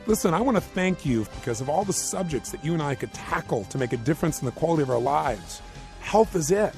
Listen, I want to thank you because of all the subjects that you and I could tackle to make a difference in the quality of our lives. Health is it.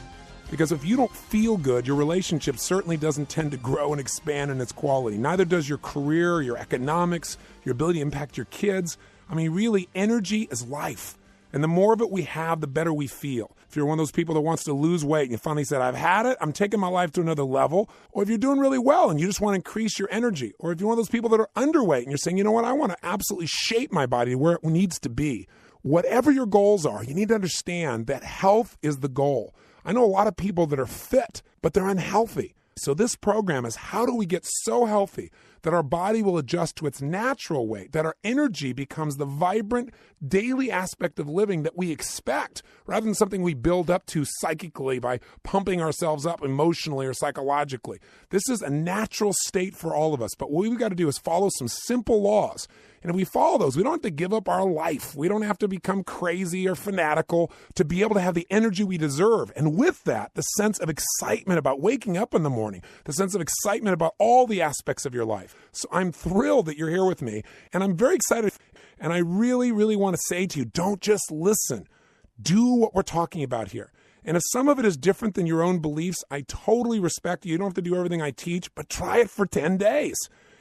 Because if you don't feel good, your relationship certainly doesn't tend to grow and expand in its quality. Neither does your career, your economics, your ability to impact your kids. I mean, really, energy is life. And the more of it we have, the better we feel. If you're one of those people that wants to lose weight and you finally said, I've had it, I'm taking my life to another level, or if you're doing really well and you just want to increase your energy, or if you're one of those people that are underweight and you're saying, you know what, I want to absolutely shape my body to where it needs to be. Whatever your goals are, you need to understand that health is the goal. I know a lot of people that are fit, but they're unhealthy. So this program is how do we get so healthy that our body will adjust to its natural weight, that our energy becomes the vibrant daily aspect of living that we expect, rather than something we build up to psychically by pumping ourselves up emotionally or psychologically. This is a natural state for all of us, but what we've got to do is follow some simple laws. And if we follow those, we don't have to give up our life. We don't have to become crazy or fanatical to be able to have the energy we deserve. And with that, the sense of excitement about waking up in the morning, the sense of excitement about all the aspects of your life. So I'm thrilled that you're here with me, and I'm very excited. And I really, really want to say to you, don't just listen. Do what we're talking about here. And if some of it is different than your own beliefs, I totally respect you. You don't have to do everything I teach, but try it for 10 days.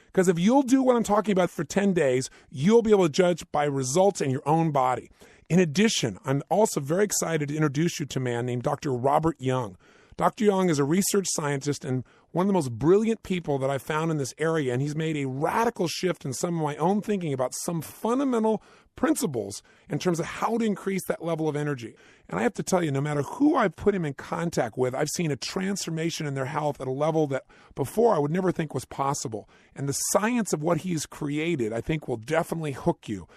Because if you'll do what I'm talking about for 10 days, you'll be able to judge by results in your own body. In addition, I'm also very excited to introduce you to a man named Dr. Robert Young. Dr. Young is a research scientist and one of the most brilliant people that I've found in this area, and he's made a radical shift in some of my own thinking about some fundamental principles in terms of how to increase that level of energy. And I have to tell you, no matter who I've put him in contact with, I've seen a transformation in their health at a level that before I would never think was possible. And the science of what he's created, I think, will definitely hook you.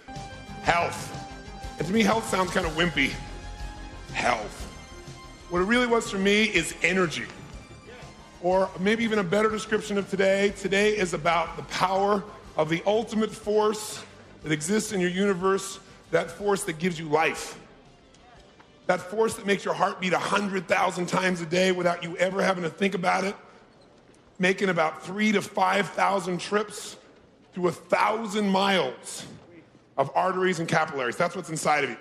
Health. And to me, health sounds kind of wimpy. Health. What it really was for me is energy. Or maybe even a better description of today. Today is about the power of the ultimate force that exists in your universe, that force that gives you life. That force that makes your heart beat 100,000 times a day without you ever having to think about it, making about 3,000 to 5,000 trips through 1,000 miles of arteries and capillaries. That's what's inside of you.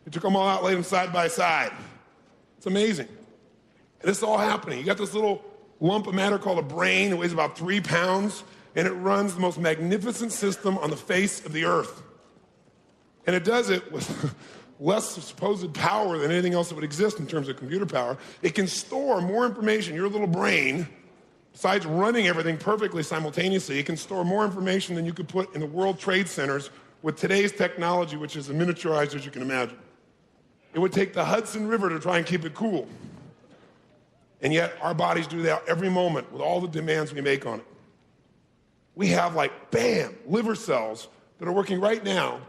You took them all out, laid them side by side. It's amazing. And this is all happening. You got this little lump of matter called a brain. It weighs about 3 pounds, and it runs the most magnificent system on the face of the earth. And it does it with less supposed power than anything else that would exist in terms of computer power. It can store more information. Your little brain, besides running everything perfectly simultaneously, it can store more information than you could put in the World Trade Centers with today's technology, which is as miniaturized as you can imagine. It would take the Hudson River to try and keep it cool. And yet our bodies do that every moment with all the demands we make on it. We have liver cells that are working right now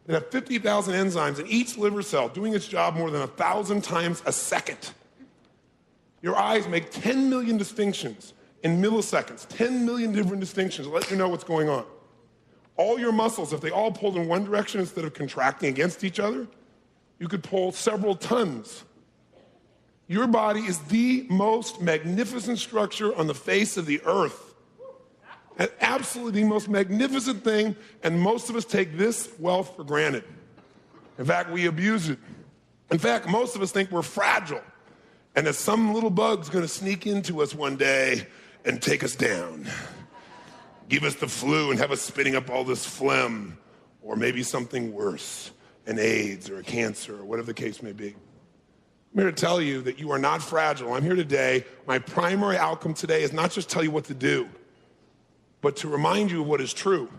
that have 50,000 enzymes in each liver cell doing its job more than 1,000 times a second. Your eyes make 10 million distinctions in milliseconds, 10 million different distinctions to let you know what's going on. All your muscles, if they all pulled in one direction instead of contracting against each other, you could pull several tons. Your body is the most magnificent structure on the face of the earth. And absolutely the most magnificent thing, and most of us take this wealth for granted. In fact, we abuse it. In fact, most of us think we're fragile, and that some little bug's gonna sneak into us one day and take us down. Give us the flu and have us spitting up all this phlegm, or maybe something worse, an AIDS or a cancer or whatever the case may be. I'm here to tell you that you are not fragile. I'm here today. My primary outcome today is not just tell you what to do, but to remind you of what is true.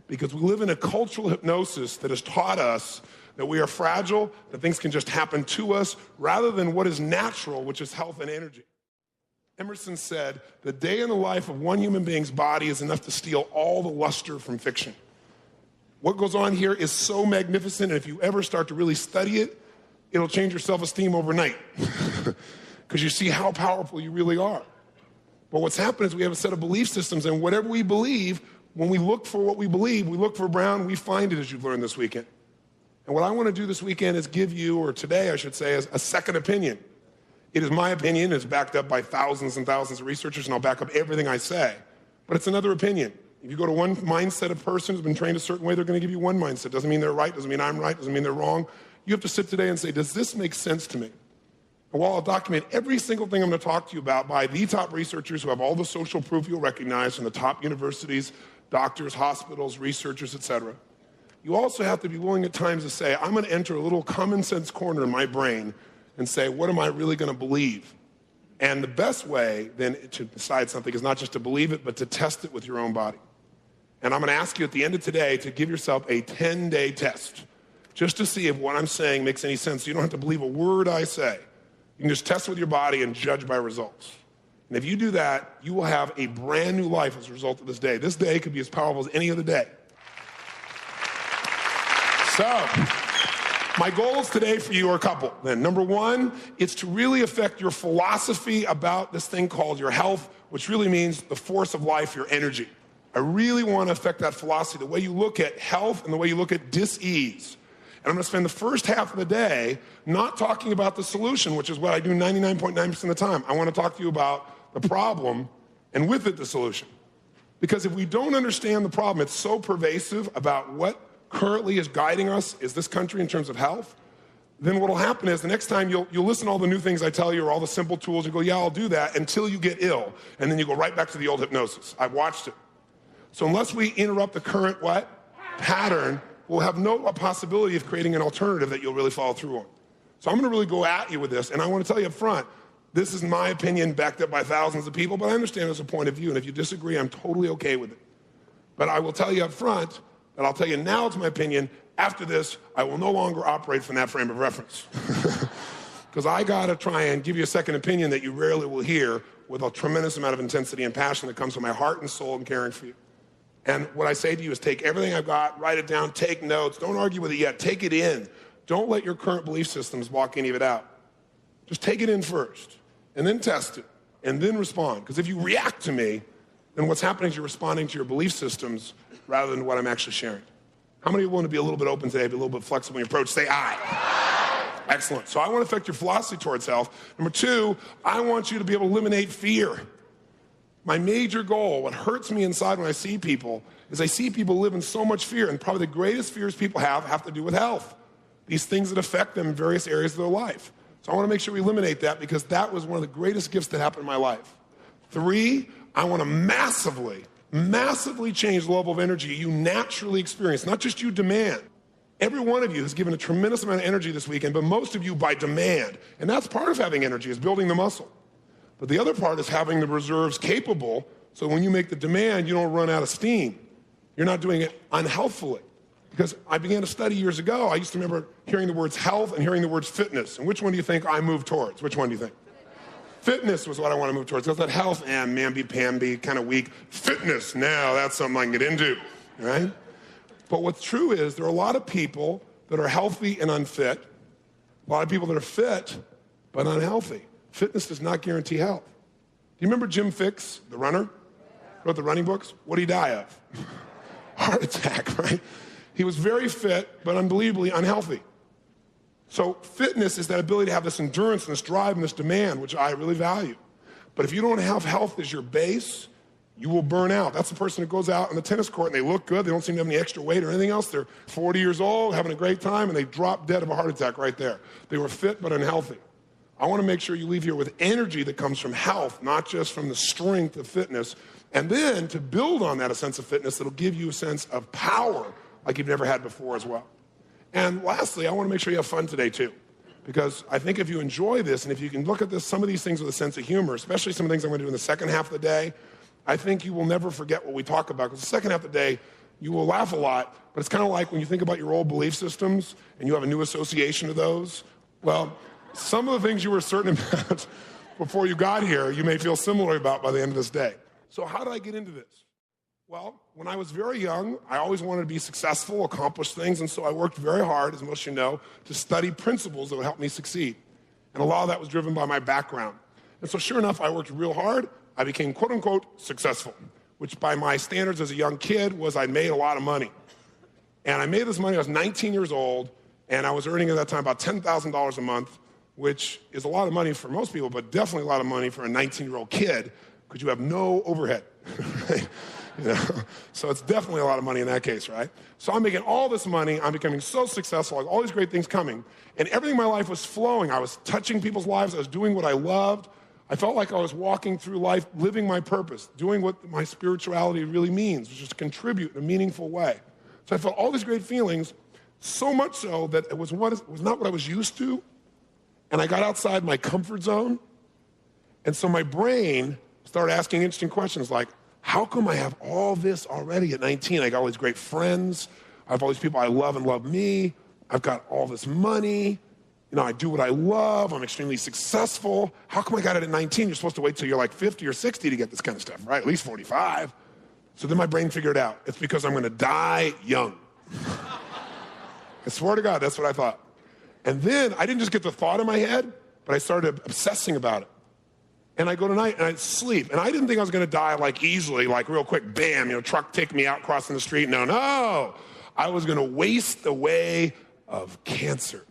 Because we live in a cultural hypnosis that has taught us that we are fragile, that things can just happen to us, rather than what is natural, which is health and energy. Emerson said, the day in the life of one human being's body is enough to steal all the luster from fiction. What goes on here is so magnificent, and if you ever start to really study it, it'll change your self-esteem overnight because you see how powerful you really are. But what's happened is we have a set of belief systems, and whatever we believe, when we look for what we believe, we look for brown, we find it, as you've learned this weekend. And what I want to do this weekend is give you, or today I should say, is a second opinion. It is my opinion. It's backed up by thousands and thousands of researchers, and I'll back up everything I say. But it's another opinion. If you go to one mindset of person who's been trained a certain way, they're going to give you one mindset. Doesn't mean they're right, doesn't mean I'm right, doesn't mean they're wrong. You have to sit today and say, does this make sense to me? And while I'll document every single thing I'm going to talk to you about by the top researchers who have all the social proof you'll recognize from the top universities, doctors, hospitals, researchers, etc., you also have to be willing at times to say, I'm going to enter a little common sense corner in my brain and say, what am I really going to believe? And the best way then to decide something is not just to believe it, but to test it with your own body. And I'm going to ask you at the end of today to give yourself a 10-day test just to see if what I'm saying makes any sense. You don't have to believe a word I say. You can just test with your body and judge by results. And if you do that, you will have a brand new life as a result of this day. This day could be as powerful as any other day. So, my goals today for you are a couple. Then, number one, it's to really affect your philosophy about this thing called your health, which really means the force of life, your energy. I really want to affect that philosophy, the way you look at health and the way you look at dis-ease. And I'm going to spend the first half of the day not talking about the solution, which is what I do 99.9% of the time. I want to talk to you about the problem and with it the solution. Because if we don't understand the problem, it's so pervasive about what currently is guiding us is this country in terms of health, then what will happen is the next time you'll listen to all the new things I tell you or all the simple tools, you go, yeah, I'll do that until you get ill. And then you go right back to the old hypnosis. I've watched it. So unless we interrupt the current pattern, we'll have no possibility of creating an alternative that you'll really follow through on. So I'm going to really go at you with this, and I want to tell you up front, this is my opinion backed up by thousands of people, but I understand there's a point of view, and if you disagree, I'm totally okay with it. But I will tell you up front, and I'll tell you now it's my opinion, after this, I will no longer operate from that frame of reference. Because I got to try and give you a second opinion that you rarely will hear with a tremendous amount of intensity and passion that comes from my heart and soul and caring for you. And what I say to you is take everything I've got, write it down, take notes. Don't argue with it yet. Take it in. Don't let your current belief systems block any of it out. Just take it in first, and then test it, and then respond. Because if you react to me, then what's happening is you're responding to your belief systems rather than what I'm actually sharing. How many of you want to be a little bit open today, be a little bit flexible in your approach? Say aye. Excellent. So I want to affect your philosophy towards health. Number two, I want you to be able to eliminate fear. My major goal, what hurts me inside when I see people, is I see people live in so much fear, and probably the greatest fears people have to do with health. These things that affect them in various areas of their life. So I want to make sure we eliminate that because that was one of the greatest gifts that happened in my life. Three, I want to massively change the level of energy you naturally experience, not just you demand. Every one of you has given a tremendous amount of energy this weekend, but most of you by demand. And that's part of having energy, is building the muscle. But the other part is having the reserves capable, so when you make the demand, you don't run out of steam. You're not doing it unhealthfully. Because I began to study years ago, I used to remember hearing the words health and hearing the words fitness. And which one do you think I moved towards? Which one do you think? Fitness was what I want to move towards. Because that health, mamby-pamby, kind of weak. Fitness, now that's something I can get into, right? But what's true is there are a lot of people that are healthy and unfit. A lot of people that are fit but unhealthy. Fitness does not guarantee health. Do you remember Jim Fixx, the runner? Wrote the running books? What did he die of? Heart attack, right? He was very fit, but unbelievably unhealthy. So fitness is that ability to have this endurance and this drive and this demand, which I really value. But if you don't have health as your base, you will burn out. That's the person who goes out on the tennis court and they look good, they don't seem to have any extra weight or anything else. They're 40 years old, having a great time, and they drop dead of a heart attack right there. They were fit but unhealthy. I want to make sure you leave here with energy that comes from health, not just from the strength of fitness. And then to build on that, a sense of fitness that'll give you a sense of power like you've never had before as well. And lastly, I want to make sure you have fun today too. Because I think if you enjoy this, and if you can look at some of these things with a sense of humor, especially some of the things I'm going to do in the second half of the day, I think you will never forget what we talk about. Because the second half of the day, you will laugh a lot, but it's kind of like when you think about your old belief systems and you have a new association of those. Well, some of the things you were certain about before you got here, you may feel similar about by the end of this day. So how did I get into this? Well, when I was very young, I always wanted to be successful, accomplish things, and so I worked very hard, as most of you know, to study principles that would help me succeed. And a lot of that was driven by my background. And so sure enough, I worked real hard. I became quote-unquote successful, which by my standards as a young kid was I made a lot of money. And I made this money, I was 19 years old, and I was earning at that time about $10,000 a month, which is a lot of money for most people, but definitely a lot of money for a 19-year-old kid, because you have no overhead. Right? You know? So it's definitely a lot of money in that case, right? So I'm making all this money. I'm becoming so successful, like all these great things coming. And everything in my life was flowing. I was touching people's lives. I was doing what I loved. I felt like I was walking through life, living my purpose, doing what my spirituality really means, which is to contribute in a meaningful way. So I felt all these great feelings, so much so that it was not what I was used to. And I got outside my comfort zone. And so my brain started asking interesting questions like, how come I have all this already at 19? I got all these great friends. I have all these people I love and love me. I've got all this money. You know, I do what I love. I'm extremely successful. How come I got it at 19? You're supposed to wait till you're like 50 or 60 to get this kind of stuff, right? At least 45. So then my brain figured out, it's because I'm going to die young. I swear to God, that's what I thought. And then I didn't just get the thought in my head, but I started obsessing about it. And I go tonight and I sleep. And I didn't think I was going to die like easily, like real quick, bam, truck take me out crossing the street. No. I was going to waste away of cancer.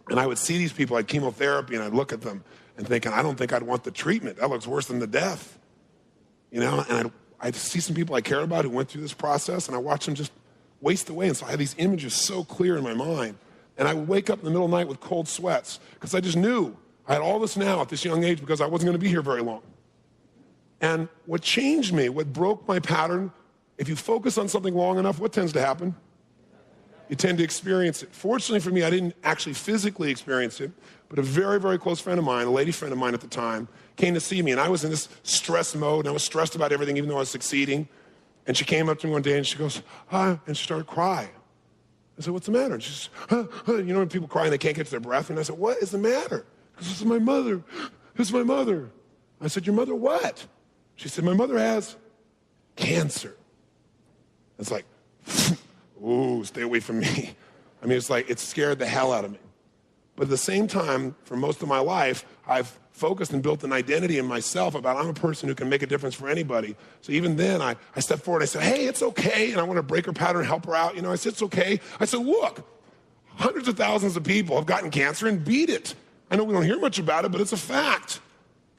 And I would see these people, like chemotherapy, and I'd look at them and thinking, I don't think I'd want the treatment. That looks worse than the death. And I'd see some people I cared about who went through this process, and I watched them just waste away. And so I had these images so clear in my mind. And I would wake up in the middle of the night with cold sweats because I just knew I had all this now at this young age because I wasn't going to be here very long. And what changed me, what broke my pattern, if you focus on something long enough, what tends to happen? You tend to experience it. Fortunately for me, I didn't actually physically experience it, but a very, very close friend of mine, a lady friend of mine at the time, came to see me, and I was in this stress mode, and I was stressed about everything, even though I was succeeding. And she came up to me one day, and she goes, and she started crying. I said, what's the matter? And she says, you know when people cry and they can't catch their breath? And I said, what is the matter? Because this is my mother. This is my mother. I said, your mother what? She said, my mother has cancer. It's like, ooh, stay away from me. I mean, it's like, it scared the hell out of me. But at the same time, for most of my life, I've focused and built an identity in myself about I'm a person who can make a difference for anybody. So even then, I stepped forward, I said, hey, it's okay. And I want to break her pattern and help her out. I said, it's okay. I said, look, hundreds of thousands of people have gotten cancer and beat it. I know we don't hear much about it, but it's a fact.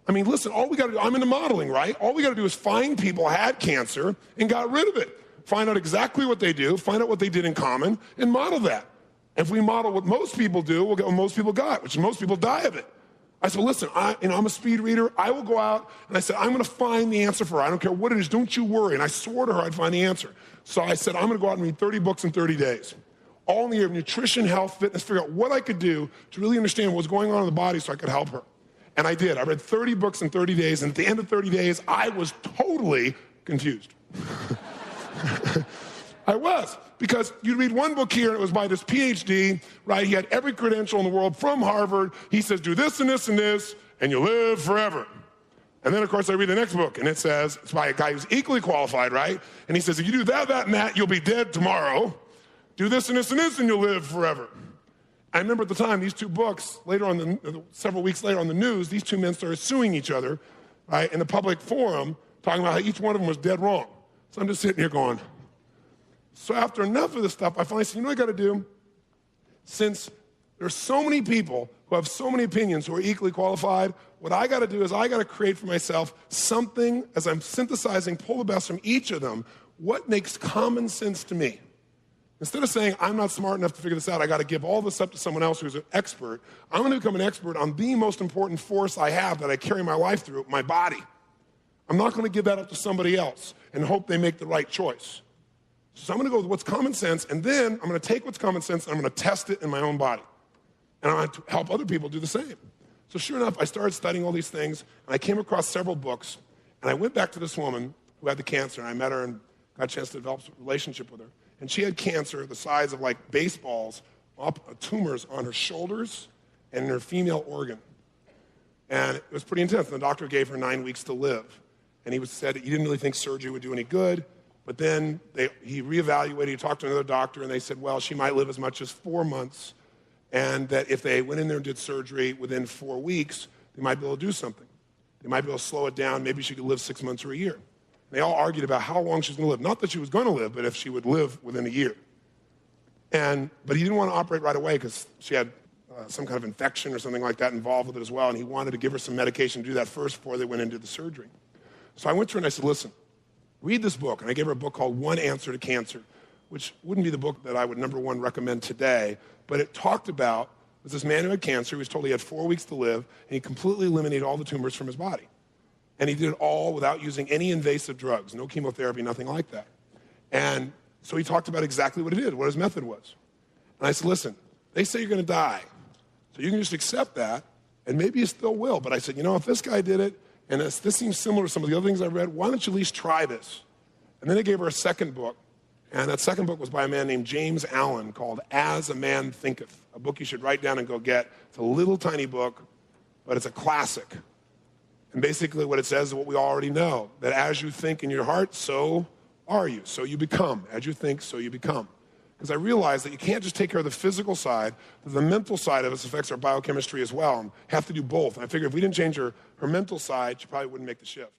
I mean, listen, all we got to do, I'm into modeling, right? All we got to do is find people who had cancer and got rid of it. Find out exactly what they do, find out what they did in common, and model that. If we model what most people do, we'll get what most people got, which most people die of it. I said, listen, I'm a speed reader. I will go out, and I said, I'm going to find the answer for her. I don't care what it is. Don't you worry. And I swore to her I'd find the answer. So I said, I'm going to go out and read 30 books in 30 days. All in the area of nutrition, health, fitness, figure out what I could do to really understand what was going on in the body so I could help her. And I did. I read 30 books in 30 days, and at the end of 30 days, I was totally confused. I was, because you'd read one book here, and it was by this PhD, right? He had every credential in the world from Harvard. He says, do this and this and this, and you'll live forever. And then, of course, I read the next book, and it says, it's by a guy who's equally qualified, right? And he says, if you do that, that, and that, you'll be dead tomorrow. Do this and this and this, and you'll live forever. I remember at the time, these two books, later on, several weeks later on the news, these two men started suing each other, right, in the public forum, talking about how each one of them was dead wrong. So I'm just sitting here going, so after enough of this stuff, I finally said, you know what I got to do? Since there's so many people who have so many opinions who are equally qualified, what I got to do is I got to create for myself something, as I'm synthesizing, pull the best from each of them, what makes common sense to me. Instead of saying, I'm not smart enough to figure this out, I got to give all this up to someone else who's an expert, I'm going to become an expert on the most important force I have that I carry my life through, my body. I'm not going to give that up to somebody else and hope they make the right choice. So I'm going to go with what's common sense, and then I'm going to take what's common sense and I'm going to test it in my own body. And I'm going to help other people do the same. So sure enough, I started studying all these things, and I came across several books, and I went back to this woman who had the cancer, and I met her and got a chance to develop a relationship with her. And she had cancer the size of like baseballs, tumors on her shoulders and in her female organ. And it was pretty intense. And the doctor gave her 9 weeks to live. And he said he didn't really think surgery would do any good. But then he reevaluated, he talked to another doctor, and they said, well, she might live as much as 4 months, and that if they went in there and did surgery within 4 weeks, they might be able to do something. They might be able to slow it down. Maybe she could live 6 months or a year. They all argued about how long she was going to live. Not that she was going to live, but if she would live within a year. But he didn't want to operate right away because she had some kind of infection or something like that involved with it as well, and he wanted to give her some medication to do that first before they went into the surgery. So I went to her and I said, listen, read this book. And I gave her a book called One Answer to Cancer, which wouldn't be the book that I would number one recommend today, but it talked about this man who had cancer. He was told he had 4 weeks to live, and he completely eliminated all the tumors from his body. And he did it all without using any invasive drugs, no chemotherapy, nothing like that. And so he talked about exactly what he did, what his method was. And I said, listen, they say you're going to die, so you can just accept that, and maybe you still will. But I said, if this guy did it, and this seems similar to some of the other things I read, why don't you at least try this? And then I gave her a second book, and that second book was by a man named James Allen called As a Man Thinketh, a book you should write down and go get. It's a little tiny book, but it's a classic. And basically what it says is what we already know, that as you think in your heart, so are you. So you become. As you think, so you become. Because I realized that you can't just take care of the physical side, that the mental side of us affects our biochemistry as well, and have to do both. And I figured if we didn't change her mental side, she probably wouldn't make the shift.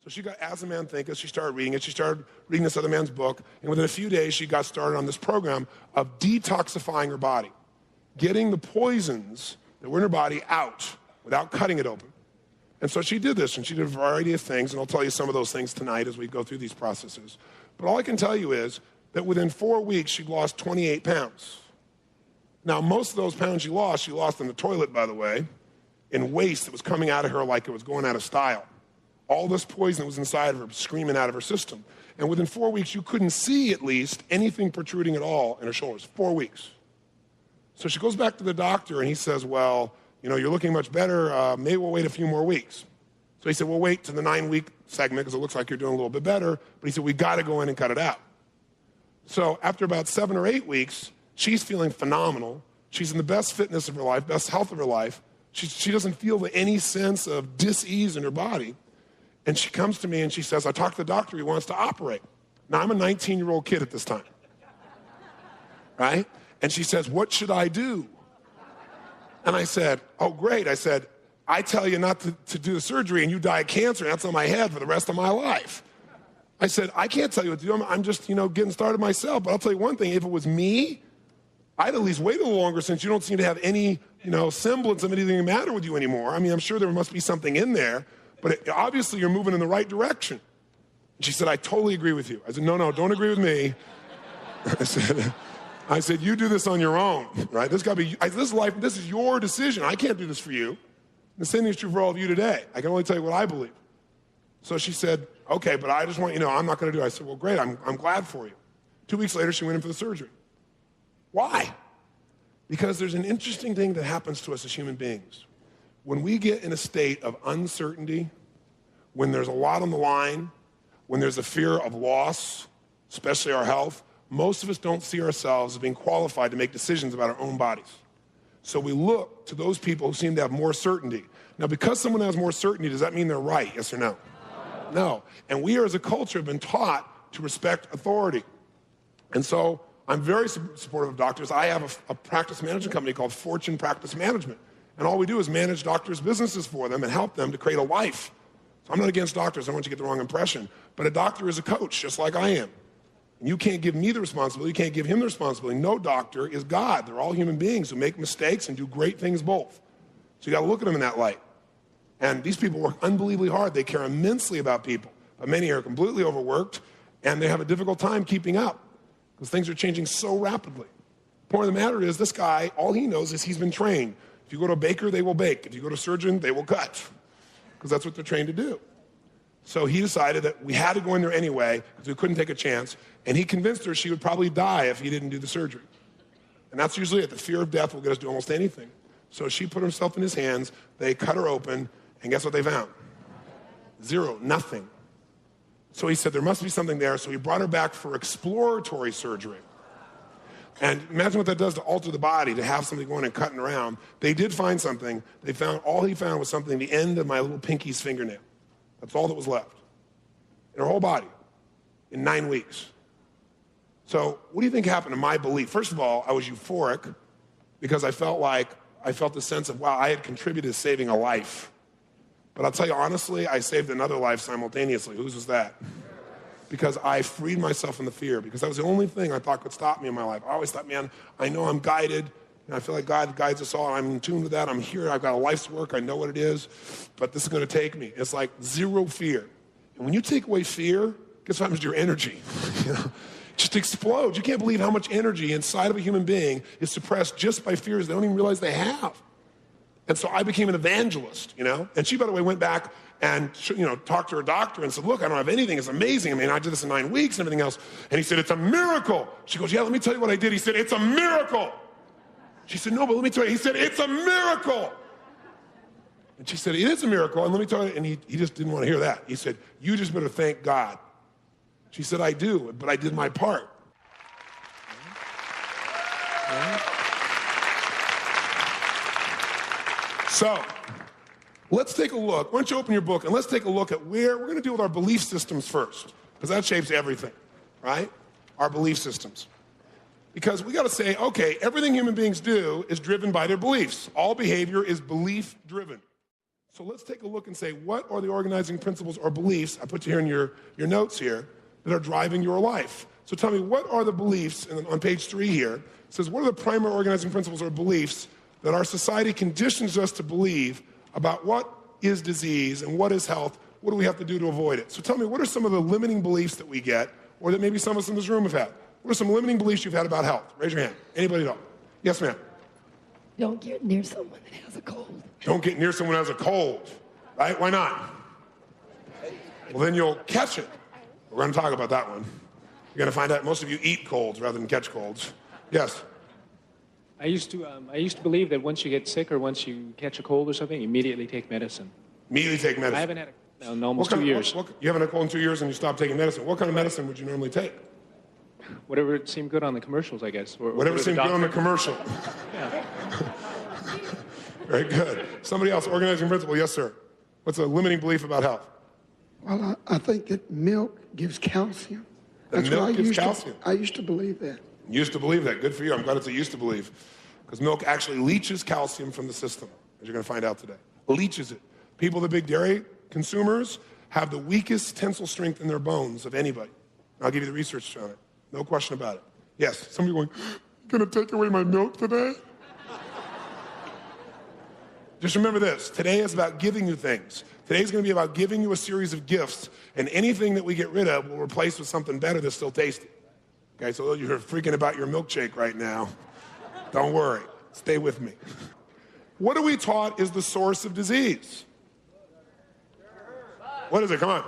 So she got As a Man Thinketh, she started reading it, she started reading this other man's book, and within a few days she got started on this program of detoxifying her body, getting the poisons that were in her body out without cutting it open. And so she did this, and she did a variety of things, and I'll tell you some of those things tonight as we go through these processes. But all I can tell you is that within 4 weeks, she'd lost 28 pounds. Now, most of those pounds she lost in the toilet, by the way, in waste that was coming out of her like it was going out of style. All this poison that was inside of her screaming out of her system. And within 4 weeks, you couldn't see, at least, anything protruding at all in her shoulders. 4 weeks. So she goes back to the doctor, and he says, well, you're looking much better. Maybe we'll wait a few more weeks. So he said, we'll wait to the 9-week segment because it looks like you're doing a little bit better. But he said, we got to go in and cut it out. So after about 7 or 8 weeks, she's feeling phenomenal. She's in the best fitness of her life, best health of her life. She doesn't feel any sense of dis-ease in her body. And she comes to me and she says, I talked to the doctor, he wants to operate. Now, I'm a 19-year-old kid at this time, right? And she says, what should I do? And I said, oh, great. I said, I tell you not to do the surgery and you die of cancer, and that's on my head for the rest of my life. I said, I can't tell you what to do. I'm just, getting started myself. But I'll tell you one thing. If it was me, I'd at least wait a little longer since you don't seem to have any, semblance of anything the matter with you anymore. I mean, I'm sure there must be something in there, but obviously you're moving in the right direction. And she said, I totally agree with you. I said, no, don't agree with me. I said, you do this on your own, right? This is your decision. I can't do this for you. The same thing is true for all of you today. I can only tell you what I believe. So she said, okay, but I just want you to know I'm not going to do it. I said, well, great, I'm glad for you. 2 weeks later, she went in for the surgery. Why? Because there's an interesting thing that happens to us as human beings. When we get in a state of uncertainty, when there's a lot on the line, when there's a fear of loss, especially our health, most of us don't see ourselves as being qualified to make decisions about our own bodies. So we look to those people who seem to have more certainty. Now, because someone has more certainty, does that mean they're right? Yes or no? No. And we as a culture have been taught to respect authority. And so I'm very supportive of doctors. I have a practice management company called Fortune Practice Management. And all we do is manage doctors' businesses for them and help them to create a life. So I'm not against doctors. I don't want you to get the wrong impression. But a doctor is a coach, just like I am. And you can't give me the responsibility. You can't give him the responsibility. No doctor is God. They're all human beings who make mistakes and do great things both. So you got to look at them in that light. And these people work unbelievably hard. They care immensely about people. But many are completely overworked, and they have a difficult time keeping up because things are changing so rapidly. The point of the matter is this guy, all he knows is he's been trained. If you go to a baker, they will bake. If you go to a surgeon, they will cut because that's what they're trained to do. So he decided that we had to go in there anyway because we couldn't take a chance, and he convinced her she would probably die if he didn't do the surgery. And that's usually it. The fear of death will get us to do almost anything. So she put herself in his hands. They cut her open, and guess what they found? Zero, nothing. So he said there must be something there, so he brought her back for exploratory surgery. And imagine what that does to alter the body, to have something going and cutting around. They did find something. All he found was something the end of my little pinky's fingernail. That's all that was left in her whole body in 9 weeks. So what do you think happened to my belief? First of all, I was euphoric because I felt the sense of, wow, I had contributed to saving a life. But I'll tell you honestly, I saved another life simultaneously. Whose was that? Because I freed myself from the fear, because that was the only thing I thought could stop me in my life. I always thought, man, I know I'm guided, and I feel like God guides us all. I'm in tune with that. I'm here. I've got a life's work. I know what it is, but this is going to take me. It's like zero fear. And when you take away fear, guess what happens to your energy? You know? Just explodes. You can't believe how much energy inside of a human being is suppressed just by fears they don't even realize they have. And so I became an evangelist, you know? And she, by the way, went back and, you know, talked to her doctor and said, look, I don't have anything. It's amazing. I mean, I did this in 9 weeks and everything else. And he said, it's a miracle. She goes, yeah, let me tell you what I did. He said, it's a miracle. She said, no, but let me tell you. He said, it's a miracle. And she said, it is a miracle. And let me tell you, and he just didn't want to hear that. He said, you just better thank God. She said, I do, but I did my part. So, let's take a look. Why don't you open your book and let's take a look at where we're going to deal with our belief systems first, because that shapes everything, right? Our belief systems. Because we got to say, okay, everything human beings do is driven by their beliefs. All behavior is belief driven. So let's take a look and say, what are the organizing principles or beliefs, I put you here in your notes here, that are driving your life? So tell me, what are the beliefs, and on page 3 here, it says, what are the primary organizing principles or beliefs that our society conditions us to believe about what is disease and what is health? What do we have to do to avoid it? So tell me, what are some of the limiting beliefs that we get, or that maybe some of us in this room have had? What are some limiting beliefs you've had about health? Raise your hand. Anybody know? Yes, ma'am. Don't get near someone that has a cold. Don't get near someone who has a cold, right? Why not? Well, then you'll catch it. We're going to talk about that one. You're going to find out most of you eat colds rather than catch colds. Yes? I used to believe that once you get sick or once you catch a cold or something, you immediately take medicine. Immediately take medicine. I haven't had it in almost 2 years. You haven't had a cold in 2 years and you stopped taking medicine. What kind of medicine would you normally take? Whatever seemed good on the commercials, I guess. Or whatever seemed good on the commercial. Yeah. Very good. Somebody else, organizing principle. Yes, sir. What's a limiting belief about health? Well, I think that milk gives calcium. That's milk gives calcium? I used to believe that. You used to believe that. Good for you. I'm glad it's a used to believe. Because milk actually leaches calcium from the system, as you're going to find out today. Leaches it. People, the big dairy consumers, have the weakest tensile strength in their bones of anybody. I'll give you the research on it. No question about it. Yes, somebody going, you're going to take away my milk today? Just remember this. Today is about giving you things. Today's going to be about giving you a series of gifts, and anything that we get rid of will replace with something better that's still tasty. Okay, so you're freaking about your milkshake right now. Don't worry. Stay with me. What are we taught is the source of disease? What is it? Come on.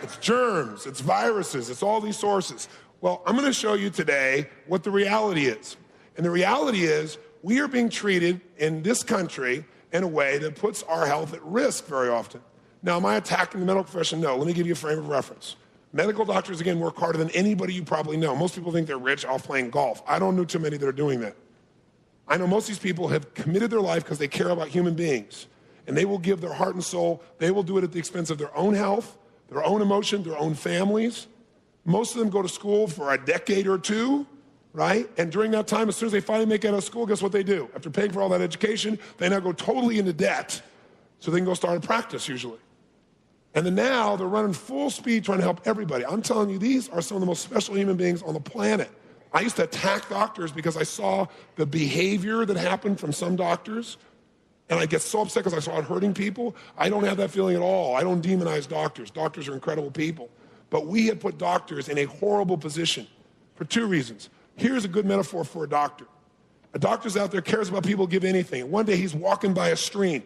It's germs. It's viruses. It's all these sources. Well, I'm going to show you today what the reality is. And the reality is we are being treated in this country in a way that puts our health at risk very often. Now, am I attacking the medical profession? No. Let me give you a frame of reference. Medical doctors, again, work harder than anybody you probably know. Most people think they're rich off playing golf. I don't know too many that are doing that. I know most of these people have committed their life because they care about human beings. And they will give their heart and soul. They will do it at the expense of their own health, their own emotion, their own families. Most of them go to school for a decade or two, right? And during that time, as soon as they finally make it out of school, guess what they do? After paying for all that education, they now go totally into debt so they can go start a practice usually. And then now they're running full speed trying to help everybody. I'm telling you, these are some of the most special human beings on the planet. I used to attack doctors because I saw the behavior that happened from some doctors. And I get so upset because I saw it hurting people. I don't have that feeling at all. I don't demonize doctors. Doctors are incredible people. But we have put doctors in a horrible position for 2 reasons. Here's a good metaphor for a doctor. A doctor's out there, cares about people, give anything. One day he's walking by a stream.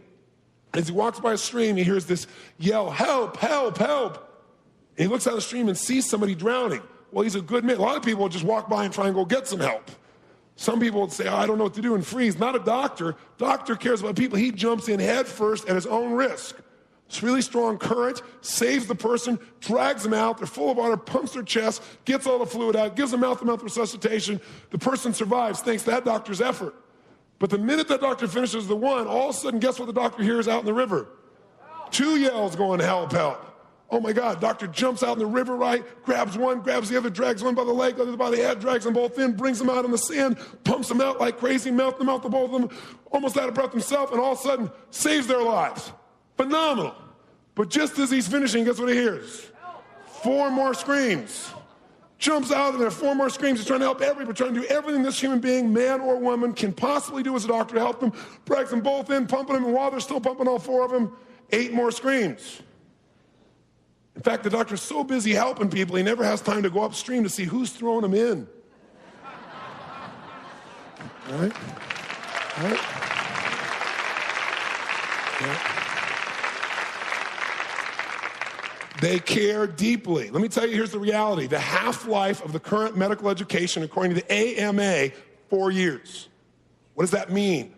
And as he walks by a stream, he hears this yell, help, help, help. And he looks down the stream and sees somebody drowning. Well, he's a good man. A lot of people will just walk by and try and go get some help. Some people would say, oh, I don't know what to do, and freeze. Not a doctor. Doctor cares about people. He jumps in head first at his own risk. It's really strong current, saves the person, drags them out. They're full of water, pumps their chest, gets all the fluid out, gives them mouth-to-mouth resuscitation. The person survives thanks to that doctor's effort. But the minute that doctor finishes the one, all of a sudden, guess what the doctor hears out in the river? 2 yells going, help, help. Oh my God, doctor jumps out in the river, right? Grabs one, grabs the other, drags one by the leg, the other by the head, drags them both in, brings them out in the sand, pumps them out like crazy, mouth to mouth to both of them, almost out of breath himself, and all of a sudden saves their lives. Phenomenal. But just as he's finishing, guess what he hears? 4 more screams. Jumps out of there, 4 more screams. He's trying to help everybody, trying to do everything this human being, man or woman, can possibly do as a doctor to help them, drags them both in, pumping them, and while they're still pumping all 4 of them, 8 more screams. In fact, the doctor's so busy helping people, he never has time to go upstream to see who's throwing them in. All right? All right? Yeah. They care deeply. Let me tell you, here's the reality. The half-life of the current medical education, according to the AMA, 4 years. What does that mean?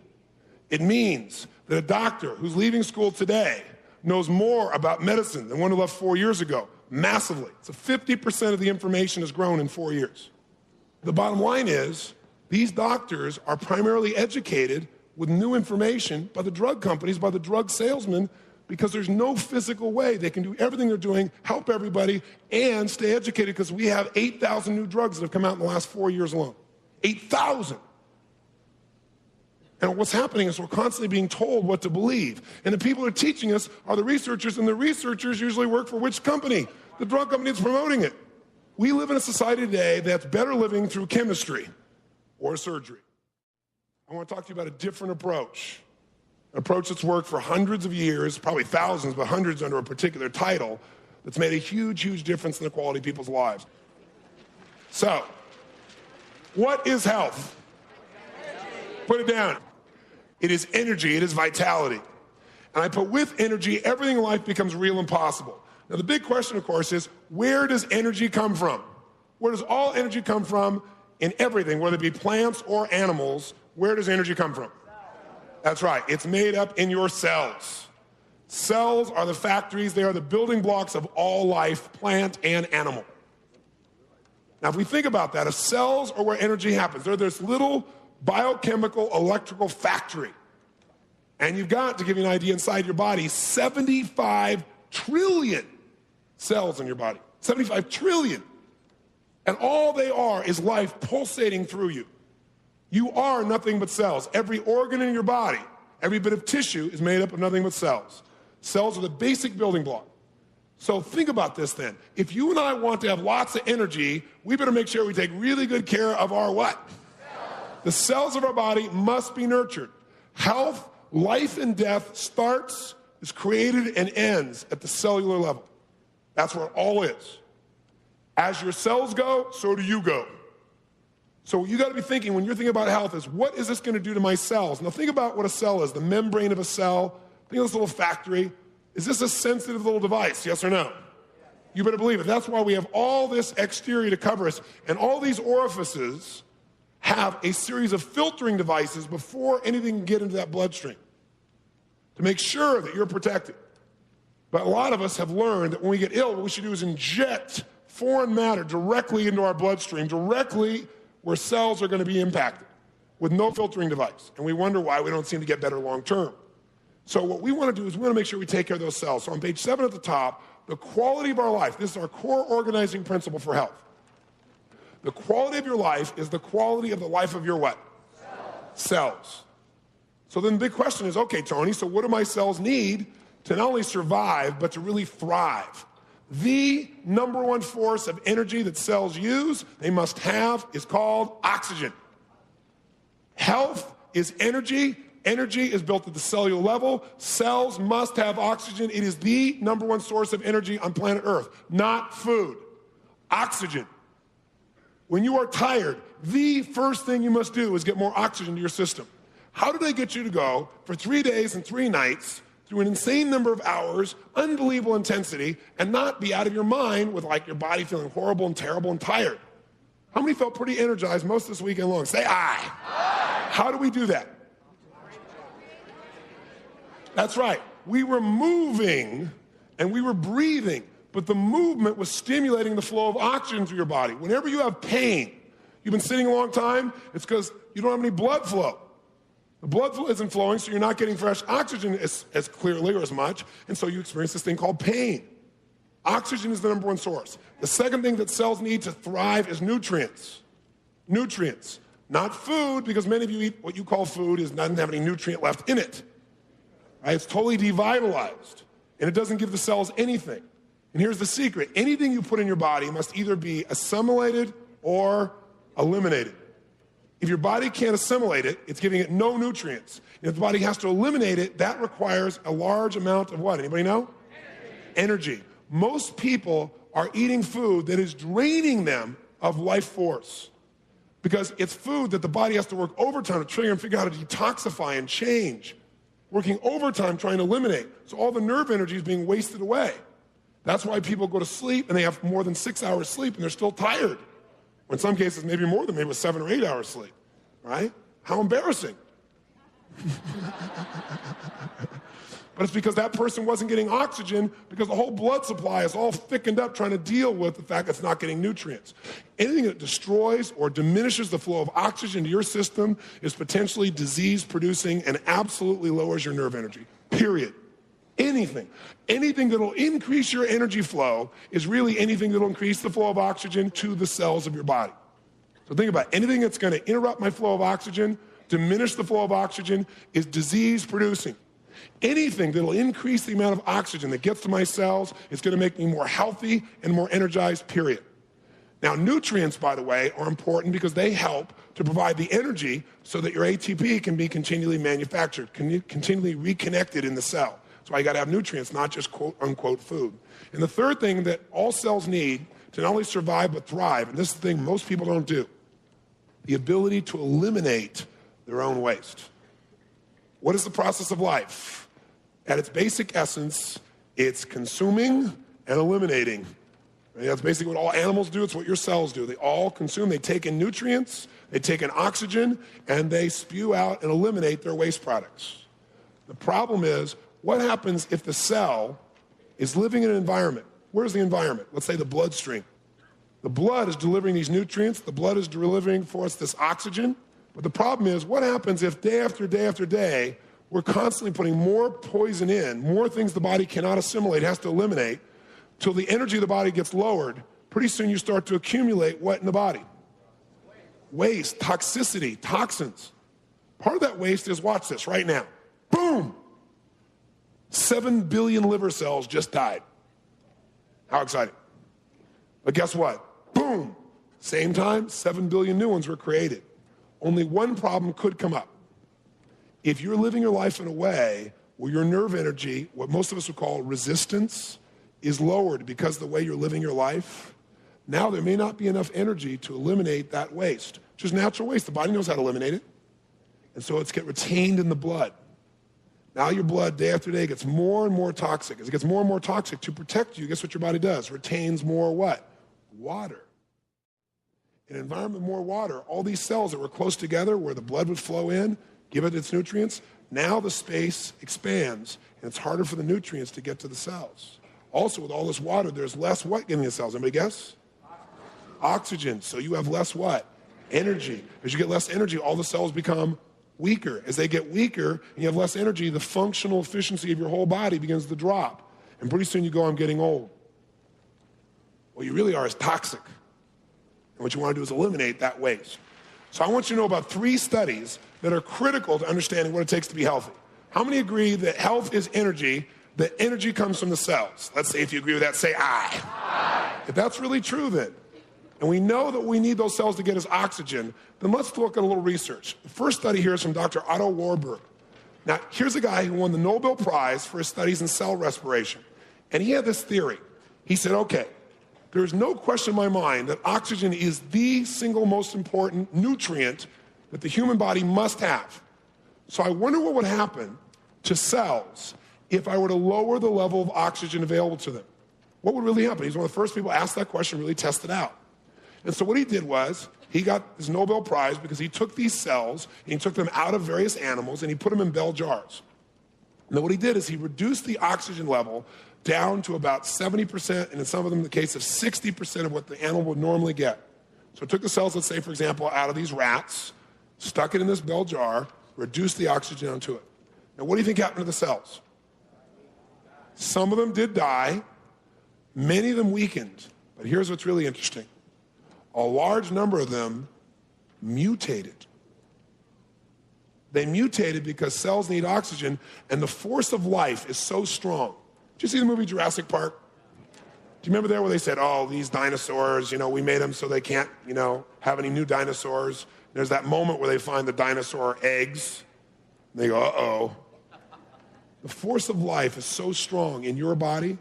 It means that a doctor who's leaving school today knows more about medicine than one who left 4 years ago, massively. So 50% of the information has grown in 4 years. The bottom line is, these doctors are primarily educated with new information by the drug companies, by the drug salesmen, because there's no physical way they can do everything they're doing, help everybody, and stay educated, because we have 8,000 new drugs that have come out in the last 4 years alone. 8,000. And what's happening is we're constantly being told what to believe. And the people who are teaching us are the researchers, and the researchers usually work for which company? The drug company that's promoting it. We live in a society today that's better living through chemistry or surgery. I want to talk to you about a different approach. An approach that's worked for hundreds of years, probably thousands, but hundreds under a particular title, that's made a huge, huge difference in the quality of people's lives. So, what is health? Put it down. It is energy, it is vitality. And I put with energy, everything in life becomes real and possible. Now the big question, of course, is where does energy come from? Where does all energy come from in everything, whether it be plants or animals? Where does energy come from? That's right, it's made up in your cells. Cells are the factories, they are the building blocks of all life, plant and animal. Now if we think about that, if cells are where energy happens, they're this little biochemical electrical factory. And you've got, to give you an idea, inside your body, 75 trillion cells in your body. 75 trillion. And all they are is life pulsating through you. You are nothing but cells. Every organ in your body, every bit of tissue is made up of nothing but cells. Cells are the basic building block. So think about this then. If you and I want to have lots of energy, we better make sure we take really good care of our what? Cells. The cells of our body must be nurtured. Health, life, and death starts, is created, and ends at the cellular level. That's where it all is. As your cells go, so do you go. So what you got to be thinking when you're thinking about health is, what is this going to do to my cells? Now think about what a cell is, the membrane of a cell. Think of this little factory. Is this a sensitive little device, yes or no? You better believe it. That's why we have all this exterior to cover us. And all these orifices have a series of filtering devices before anything can get into that bloodstream to make sure that you're protected. But a lot of us have learned that when we get ill, what we should do is inject foreign matter directly into our bloodstream, directly where cells are going to be impacted with no filtering device. And we wonder why we don't seem to get better long term. So what we want to do is we want to make sure we take care of those cells. So on page 7 at the top, the quality of our life, this is our core organizing principle for health. The quality of your life is the quality of the life of your what? Cells. So then the big question is, okay, Tony, so what do my cells need to not only survive, but to really thrive? The number one force of energy that cells use, they must have, is called oxygen. Health is energy. Energy is built at the cellular level. Cells must have oxygen. It is the number one source of energy on planet Earth, not food. Oxygen. When you are tired, the first thing you must do is get more oxygen to your system. How did they get you to go for 3 days and 3 nights through an insane number of hours, unbelievable intensity, and not be out of your mind with like your body feeling horrible and terrible and tired? How many felt pretty energized most this weekend long? Say aye. How do we do that? That's right. We were moving and we were breathing, but the movement was stimulating the flow of oxygen through your body. Whenever you have pain, you've been sitting a long time, it's because you don't have any blood flow. The blood flow isn't flowing, so you're not getting fresh oxygen as clearly or as much, and so you experience this thing called pain. Oxygen is the number one source. The second thing that cells need to thrive is nutrients. Nutrients. Not food, because many of you eat what you call food, doesn't have any nutrient left in it. Right? It's totally devitalized, and it doesn't give the cells anything. And here's the secret. Anything you put in your body must either be assimilated or eliminated. If your body can't assimilate it, it's giving it no nutrients. And if the body has to eliminate it, that requires a large amount of what? Anybody know? Energy. most people are eating food that is draining them of life force, because it's food that the body has to work overtime to trigger and figure out how to detoxify and change, working overtime trying to eliminate. So all the nerve energy is being wasted away. That's why people go to sleep and they have more than 6 hours sleep and they're still tired. Or in some cases, maybe more than maybe 7 or 8 hours sleep, right? How embarrassing. But it's because that person wasn't getting oxygen, because the whole blood supply is all thickened up trying to deal with the fact that it's not getting nutrients. Anything that destroys or diminishes the flow of oxygen to your system is potentially disease-producing and absolutely lowers your nerve energy, period. Anything. Anything that will increase your energy flow is really anything that will increase the flow of oxygen to the cells of your body. So think about it. Anything that's going to interrupt my flow of oxygen, diminish the flow of oxygen, is disease-producing. Anything that will increase the amount of oxygen that gets to my cells is going to make me more healthy and more energized, period. Now, nutrients, by the way, are important because they help to provide the energy so that your ATP can be continually manufactured, continually reconnected in the cell. That's why you got to have nutrients, not just quote-unquote food. And the third thing that all cells need to not only survive but thrive, and this is the thing most people don't do, the ability to eliminate their own waste. What is the process of life? At its basic essence, it's consuming and eliminating. And that's basically what all animals do. It's what your cells do. They all consume. They take in nutrients, they take in oxygen, and they spew out and eliminate their waste products. The problem is, what happens if the cell is living in an environment? Where's the environment? Let's say the bloodstream. The blood is delivering these nutrients. The blood is delivering for us this oxygen. But the problem is, what happens if day after day after day, we're constantly putting more poison in, more things the body cannot assimilate, has to eliminate, till the energy of the body gets lowered? Pretty soon you start to accumulate what in the body? Waste, toxicity, toxins. Part of that waste is, watch this right now. Boom! 7 billion liver cells just died. How exciting. But guess what? Boom! Same time, 7 billion new ones were created. Only one problem could come up. If you're living your life in a way where your nerve energy, what most of us would call resistance, is lowered because of the way you're living your life, now there may not be enough energy to eliminate that waste, which is natural waste. The body knows how to eliminate it. And so it's get retained in the blood. Now your blood, day after day, gets more and more toxic. As it gets more and more toxic, to protect you, guess what your body does? Retains more what? Water. In an environment with more water, all these cells that were close together where the blood would flow in, give it its nutrients, now the space expands and it's harder for the nutrients to get to the cells. Also, with all this water, there's less what getting to the cells? Anybody guess? Oxygen. So you have less what? Energy. As you get less energy, all the cells become weaker. As they get weaker and you have less energy, the functional efficiency of your whole body begins to drop. And pretty soon you go, I'm getting old. What you really are is toxic. And what you want to do is eliminate that waste. So I want you to know about 3 studies that are critical to understanding what it takes to be healthy. How many agree that health is energy, that energy comes from the cells? Let's say if you agree with that, say aye. Aye. If that's really true then, and we know that we need those cells to get us oxygen, then let's look at a little research. The first study here is from Dr. Otto Warburg. Now, here's a guy who won the Nobel Prize for his studies in cell respiration. And he had this theory. He said, okay, there's no question in my mind that oxygen is the single most important nutrient that the human body must have. So I wonder what would happen to cells if I were to lower the level of oxygen available to them. What would really happen? He's one of the first people to ask that question, really test it out. And so what he did was, he got his Nobel Prize because he took these cells, and he took them out of various animals, and he put them in bell jars. And then what he did is he reduced the oxygen level down to about 70%, and in some of them, the case of 60% of what the animal would normally get. So it took the cells, let's say, for example, out of these rats, stuck it in this bell jar, reduced the oxygen onto it. Now, what do you think happened to the cells? Some of them did die. Many of them weakened. But here's what's really interesting. A large number of them mutated. They mutated because cells need oxygen, and the force of life is so strong. Did you see the movie Jurassic Park? Do you remember there where they said, oh, these dinosaurs, we made them so they can't, have any new dinosaurs? There's that moment where they find the dinosaur eggs. And they go, uh-oh. The force of life is so strong in your body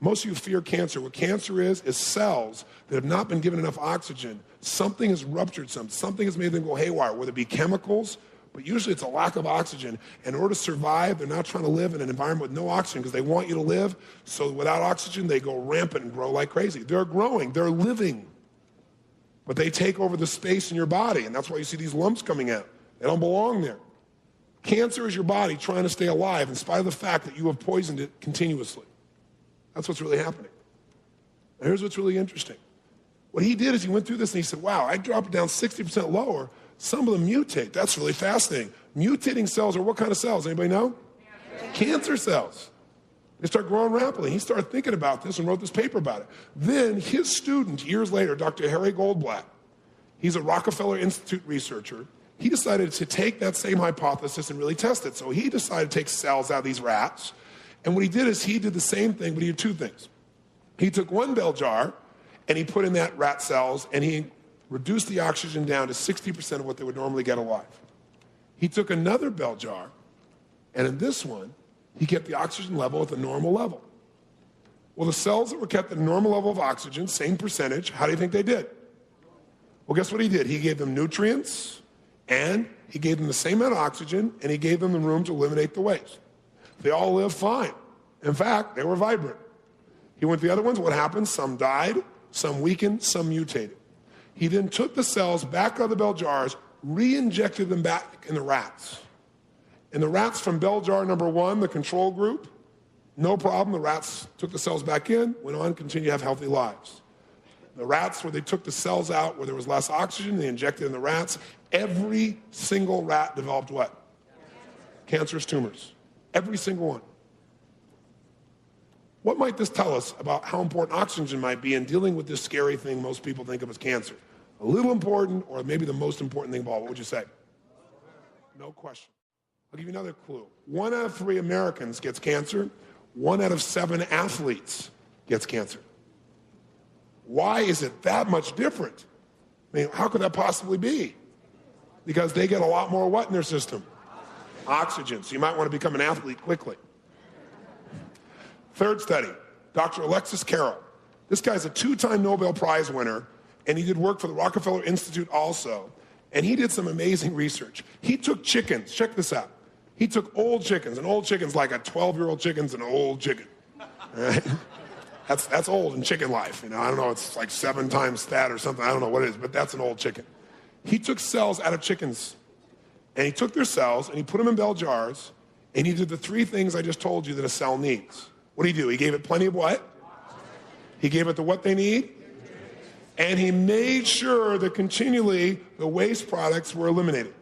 Most of you fear cancer. What cancer is cells that have not been given enough oxygen. Something has ruptured something has made them go haywire, whether it be chemicals, but usually it's a lack of oxygen. In order to survive, they're not trying to live in an environment with no oxygen because they want you to live. So without oxygen, they go rampant and grow like crazy. They're growing, they're living. But they take over the space in your body, and that's why you see these lumps coming out. They don't belong there. Cancer is your body trying to stay alive in spite of the fact that you have poisoned it continuously. That's what's really happening. Now here's what's really interesting. What he did is he went through this and he said, wow, I drop it down 60% lower. Some of them mutate. That's really fascinating. Mutating cells are what kind of cells? Anybody know? Cancer cells. They start growing rapidly. He started thinking about this and wrote this paper about it. Then his student, years later, Dr. Harry Goldblatt, he's a Rockefeller Institute researcher. He decided to take that same hypothesis and really test it. So he decided to take cells out of these rats. And what he did is he did the same thing, but he did two things. He took one bell jar and he put in that rat cells and he reduced the oxygen down to 60% of what they would normally get alive. He took another bell jar, and in this one, he kept the oxygen level at the normal level. Well, the cells that were kept at a normal level of oxygen, same percentage, how do you think they did? Well, guess what he did? He gave them nutrients, and he gave them the same amount of oxygen, and he gave them the room to eliminate the waste. They all lived fine. In fact, they were vibrant. He went to the other ones. What happened? Some died, some weakened, some mutated. He then took the cells back out of the bell jars, re-injected them back in the rats. And the rats from bell jar number 1, the control group, no problem. The rats took the cells back in, went on, continued to have healthy lives. The rats where they took the cells out where there was less oxygen, they injected in the rats. Every single rat developed what? Cancerous tumors. Every single one. What might this tell us about how important oxygen might be in dealing with this scary thing most people think of as cancer? A little important, or maybe the most important thing of all. What would you say? No question. I'll give you another clue. 1 out of 3 Americans gets cancer. 1 out of 7 athletes gets cancer. Why is it that much different? I mean, how could that possibly be? Because they get a lot more what in their system? Oxygen. So you might want to become an athlete quickly. Third study, Dr. Alexis Carrel. This guy's a 2-time Nobel Prize winner, and he did work for the Rockefeller Institute also. And he did some amazing research. He took chickens. Check this out. He took old chickens. An old chicken's like a 12-year-old chicken's an old chicken. Right? That's old in chicken life. You know, I don't know, it's like 7 times that or something. I don't know what it is, but that's an old chicken. He took cells out of chickens. And he took their cells and he put them in bell jars, and he did the 3 things I just told you that a cell needs. What did he do? He gave it plenty of what? He gave it the what they need, and he made sure that continually the waste products were eliminated.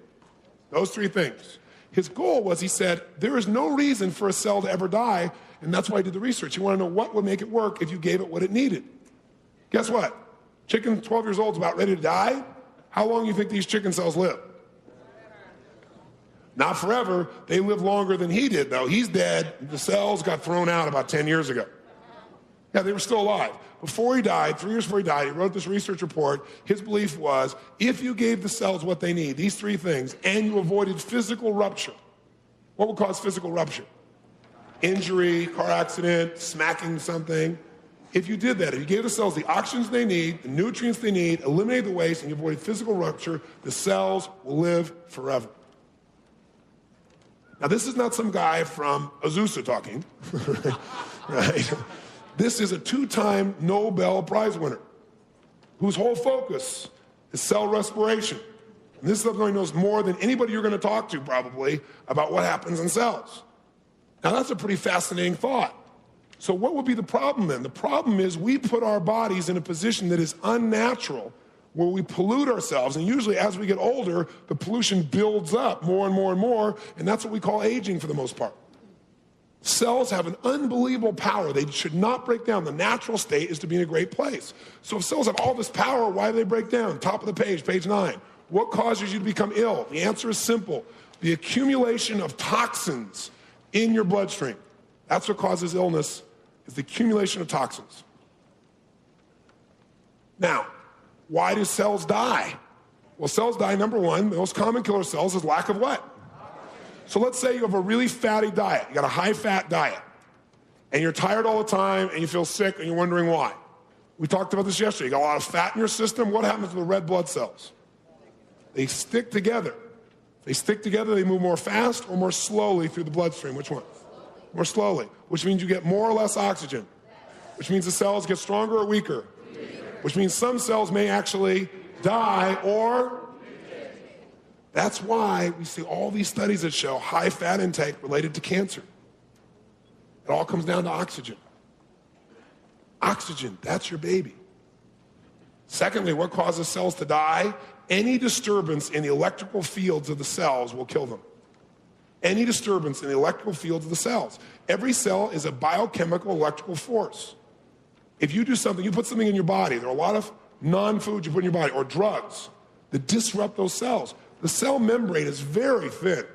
Those 3 things. His goal was, he said, there is no reason for a cell to ever die, and that's why he did the research. He wanted to know what would make it work if you gave it what it needed. Guess what? Chicken 12 years old is about ready to die. How long do you think these chicken cells live? Not forever. They live longer than he did, though. He's dead. The cells got thrown out about 10 years ago. Yeah, they were still alive. Before he died, 3 years before he died, he wrote this research report. His belief was, if you gave the cells what they need, these 3 things, and you avoided physical rupture, what would cause physical rupture? Injury, car accident, smacking something. If you did that, if you gave the cells the oxygen they need, the nutrients they need, eliminated the waste, and you avoided physical rupture, the cells will live forever. Now, this is not some guy from Azusa talking, right? This is a 2-time Nobel Prize winner whose whole focus is cell respiration. And this is something he knows more than anybody you're going to talk to, probably, about what happens in cells. Now, that's a pretty fascinating thought. So what would be the problem then? The problem is we put our bodies in a position that is unnatural, where we pollute ourselves, and usually as we get older, the pollution builds up more and more and more, and that's what we call aging for the most part. Cells have an unbelievable power. They should not break down. The natural state is to be in a great place. So if cells have all this power, why do they break down? Top of the page, page 9. What causes you to become ill? The answer is simple. The accumulation of toxins in your bloodstream. That's what causes illness, is the accumulation of toxins. Now, why do cells die? Well, cells die, number 1, the most common killer of cells is lack of what? So let's say you have a really fatty diet. You got a high-fat diet. and you're tired all the time, and you feel sick, and you're wondering why. We talked about this yesterday. You got a lot of fat in your system. What happens to the red blood cells? They stick together. If they stick together, they move more fast or more slowly through the bloodstream. Which one? More slowly, which means you get more or less oxygen, which means the cells get stronger or weaker, which means some cells may actually die or... That's why we see all these studies that show high fat intake related to cancer. It all comes down to oxygen. Oxygen, that's your baby. Secondly, what causes cells to die? Any disturbance in the electrical fields of the cells will kill them. Any disturbance in the electrical fields of the cells. Every cell is a biochemical electrical force. If you do something, you put something in your body, there are a lot of non-foods you put in your body, or drugs, that disrupt those cells. The cell membrane is very thin.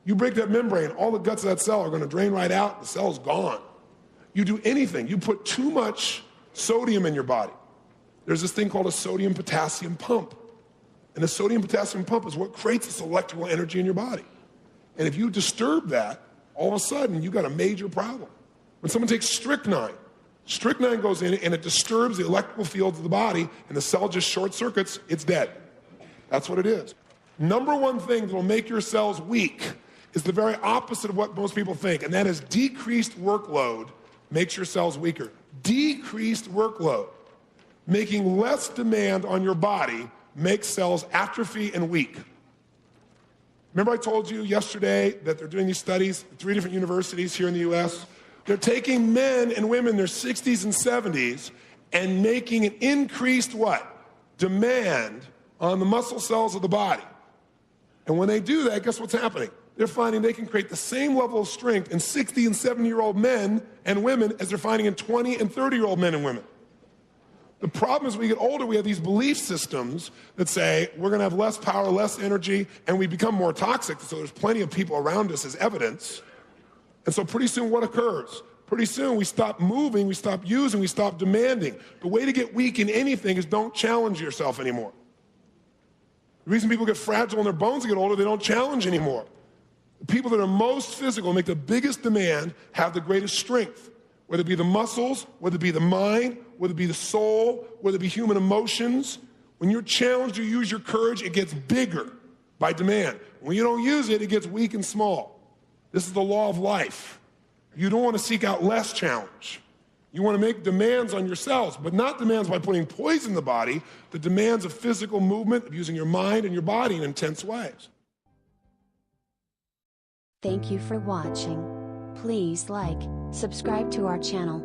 You break that membrane, all the guts of that cell are going to drain right out, the cell's gone. You do anything, you put too much sodium in your body. There's this thing called a sodium-potassium pump. And the sodium-potassium pump is what creates this electrical energy in your body. And if you disturb that, all of a sudden, you've got a major problem. When someone takes strychnine, strychnine goes in and it disturbs the electrical fields of the body, and the cell just short circuits, it's dead. That's what it is. Number one thing that will make your cells weak is the very opposite of what most people think, and that is decreased workload makes your cells weaker. Decreased workload, making less demand on your body, makes cells atrophy and weak. Remember I told you yesterday that they're doing these studies at 3 different universities here in the US? They're taking men and women in their 60s and 70s and making an increased what? Demand on the muscle cells of the body. And when they do that, guess what's happening? They're finding they can create the same level of strength in 60 and 70-year-old men and women as they're finding in 20 and 30-year-old men and women. The problem is when we get older, we have these belief systems that say we're going to have less power, less energy, and we become more toxic. So there's plenty of people around us as evidence. And so pretty soon what occurs? Pretty soon we stop moving, we stop using, we stop demanding. The way to get weak in anything is don't challenge yourself anymore. The reason people get fragile in their bones and get older, they don't challenge anymore. The people that are most physical, make the biggest demand, have the greatest strength. Whether it be the muscles, whether it be the mind, whether it be the soul, whether it be human emotions. When you're challenged, you use your courage, it gets bigger by demand. When you don't use it, it gets weak and small. This is the law of life. You don't want to seek out less challenge. You want to make demands on yourselves, but not demands by putting poison in the body, the demands of physical movement, of using your mind and your body in intense ways. Thank you for watching. Please like, subscribe to our channel,